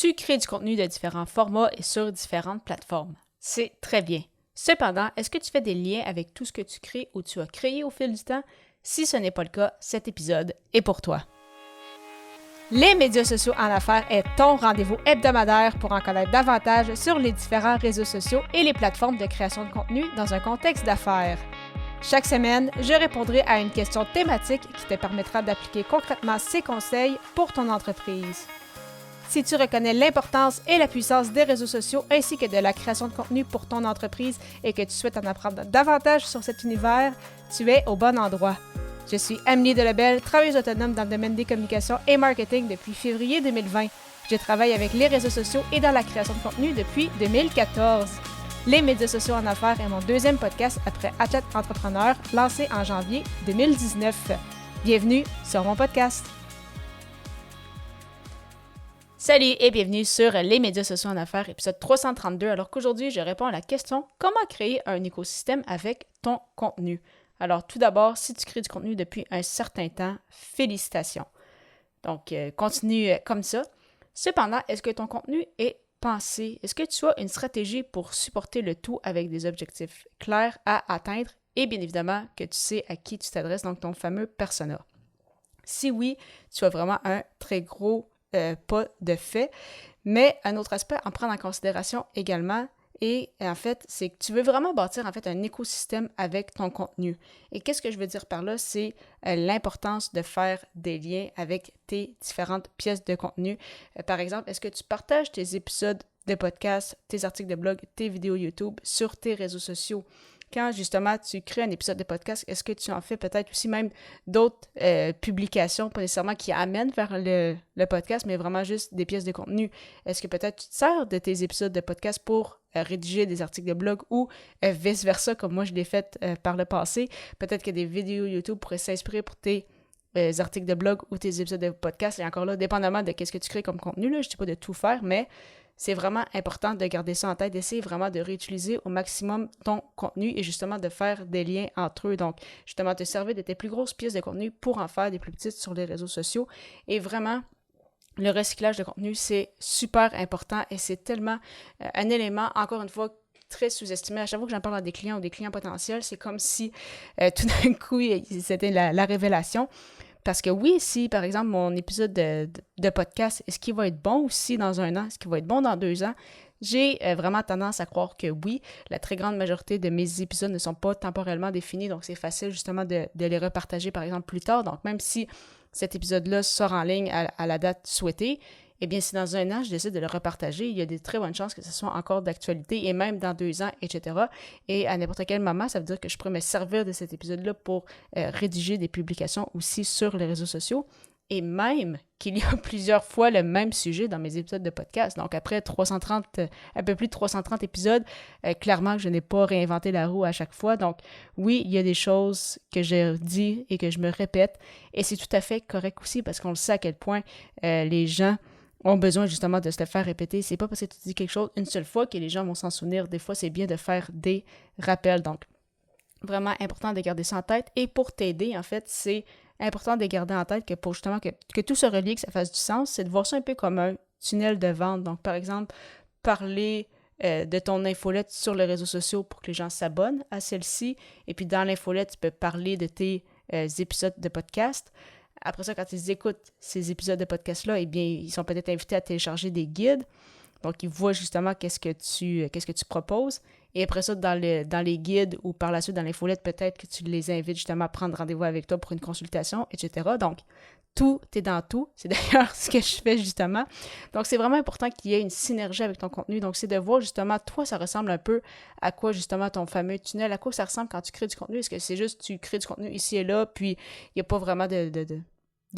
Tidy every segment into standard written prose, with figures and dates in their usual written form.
Tu crées du contenu de différents formats et sur différentes plateformes. C'est très bien. Cependant, est-ce que tu fais des liens avec tout ce que tu crées ou tu as créé au fil du temps? Si ce n'est pas le cas, cet épisode est pour toi. Les médias sociaux en affaires est ton rendez-vous hebdomadaire pour en connaître davantage sur les différents réseaux sociaux et les plateformes de création de contenu dans un contexte d'affaires. Chaque semaine, je répondrai à une question thématique qui te permettra d'appliquer concrètement ces conseils pour ton entreprise. Si tu reconnais l'importance et la puissance des réseaux sociaux ainsi que de la création de contenu pour ton entreprise et que tu souhaites en apprendre davantage sur cet univers, tu es au bon endroit. Je suis Amélie Delebel, travailleuse autonome dans le domaine des communications et marketing depuis février 2020. Je travaille avec les réseaux sociaux et dans la création de contenu depuis 2014. Les médias sociaux en affaires est mon deuxième podcast après Athlète Entrepreneur, lancé en janvier 2019. Bienvenue sur mon podcast. Salut et bienvenue sur les médias sociaux en affaires, épisode 332, alors qu'aujourd'hui, je réponds à la question « Comment créer un écosystème avec ton contenu? » Alors, tout d'abord, si tu crées du contenu depuis un certain temps, félicitations. Donc, continue comme ça. Cependant, est-ce que ton contenu est pensé? Est-ce que tu as une stratégie pour supporter le tout avec des objectifs clairs à atteindre et bien évidemment que tu sais à qui tu t'adresses, donc ton fameux persona? Si oui, tu as vraiment un très gros pas de fait, mais un autre aspect à prendre en considération également, et en fait, c'est que tu veux vraiment bâtir en fait un écosystème avec ton contenu. Et qu'est-ce que je veux dire par là? C'est l'importance de faire des liens avec tes différentes pièces de contenu. Par exemple, est-ce que tu partages tes épisodes de podcast, tes articles de blog, tes vidéos YouTube sur tes réseaux sociaux? Quand justement tu crées un épisode de podcast, est-ce que tu en fais peut-être aussi même d'autres publications, pas nécessairement qui amènent vers le podcast, mais vraiment juste des pièces de contenu? Est-ce que peut-être tu te sers de tes épisodes de podcast pour rédiger des articles de blog ou vice-versa, comme moi je l'ai fait par le passé? Peut-être que des vidéos YouTube pourraient s'inspirer pour tes articles de blog ou tes épisodes de podcast. Et encore là, dépendamment de ce que tu crées comme contenu, là, je ne dis pas de tout faire, mais c'est vraiment important de garder ça en tête, d'essayer vraiment de réutiliser au maximum ton contenu et justement de faire des liens entre eux. Donc, justement, te servir de tes plus grosses pièces de contenu pour en faire des plus petites sur les réseaux sociaux. Et vraiment, le recyclage de contenu, c'est super important et c'est tellement un élément, encore une fois, très sous-estimé. À chaque fois que j'en parle à des clients ou des clients potentiels, c'est comme si tout d'un coup, c'était la révélation. Parce que oui, si par exemple mon épisode de podcast, est-ce qu'il va être bon aussi dans un an? Est-ce qu'il va être bon dans 2 ans? J'ai vraiment tendance à croire que oui. La très grande majorité de mes épisodes ne sont pas temporellement définis, donc c'est facile justement de les repartager par exemple plus tard. Donc même si cet épisode-là sort en ligne à la date souhaitée, eh bien si dans un an je décide de le repartager, il y a des très bonnes chances que ce soit encore d'actualité et même dans 2 ans, etc. Et à n'importe quel moment, ça veut dire que je pourrais me servir de cet épisode-là pour rédiger des publications aussi sur les réseaux sociaux. Et même qu'il y a plusieurs fois le même sujet dans mes épisodes de podcast. Donc après un peu plus de 330 épisodes, clairement que je n'ai pas réinventé la roue à chaque fois. Donc oui, il y a des choses que je dis et que je me répète. Et c'est tout à fait correct aussi parce qu'on le sait à quel point les gens ont besoin justement de se le faire répéter. C'est pas parce que tu dis quelque chose une seule fois que les gens vont s'en souvenir. Des fois, c'est bien de faire des rappels. Donc, vraiment important de garder ça en tête. Et pour t'aider, en fait, c'est important de garder en tête que pour justement que tout se relie, que ça fasse du sens, c'est de voir ça un peu comme un tunnel de vente. Donc, par exemple, parler de ton infolette sur les réseaux sociaux pour que les gens s'abonnent à celle-ci. Et puis, dans l'infolette, tu peux parler de tes épisodes de podcast. Après ça, quand ils écoutent ces épisodes de podcast-là, eh bien, ils sont peut-être invités à télécharger des guides. Donc, ils voient justement qu'est-ce que tu proposes. Et après ça, dans les guides ou par la suite dans l'infolette, peut-être que tu les invites justement à prendre rendez-vous avec toi pour une consultation, etc. Donc, tout est dans tout. C'est d'ailleurs ce que je fais justement. Donc, c'est vraiment important qu'il y ait une synergie avec ton contenu. Donc, c'est de voir justement, toi, ça ressemble un peu à quoi justement ton fameux tunnel, à quoi ça ressemble quand tu crées du contenu. Est-ce que c'est juste tu crées du contenu ici et là, puis il n'y a pas vraiment de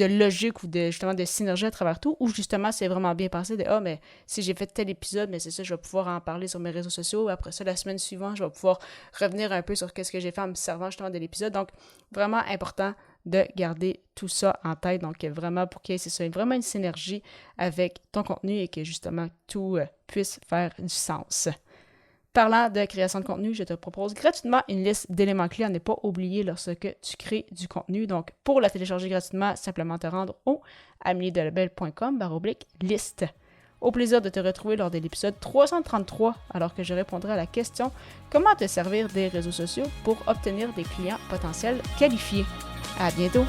logique ou justement de synergie à travers tout, ou justement c'est vraiment bien pensé de « Ah, mais si j'ai fait tel épisode, mais c'est ça, je vais pouvoir en parler sur mes réseaux sociaux. Après ça, la semaine suivante, je vais pouvoir revenir un peu sur qu'est-ce que j'ai fait en me servant justement de l'épisode. » Donc, vraiment important de garder tout ça en tête. Donc, vraiment pour qu'il y ait, c'est ça, vraiment une synergie avec ton contenu et que justement tout puisse faire du sens. Parlant de création de contenu, je te propose gratuitement une liste d'éléments clés à ne pas oublier lorsque tu crées du contenu. Donc, pour la télécharger gratuitement, simplement te rendre au ameliedelebel.com/liste. Au plaisir de te retrouver lors de l'épisode 333, alors que je répondrai à la question « Comment te servir des réseaux sociaux pour obtenir des clients potentiels qualifiés? » À bientôt!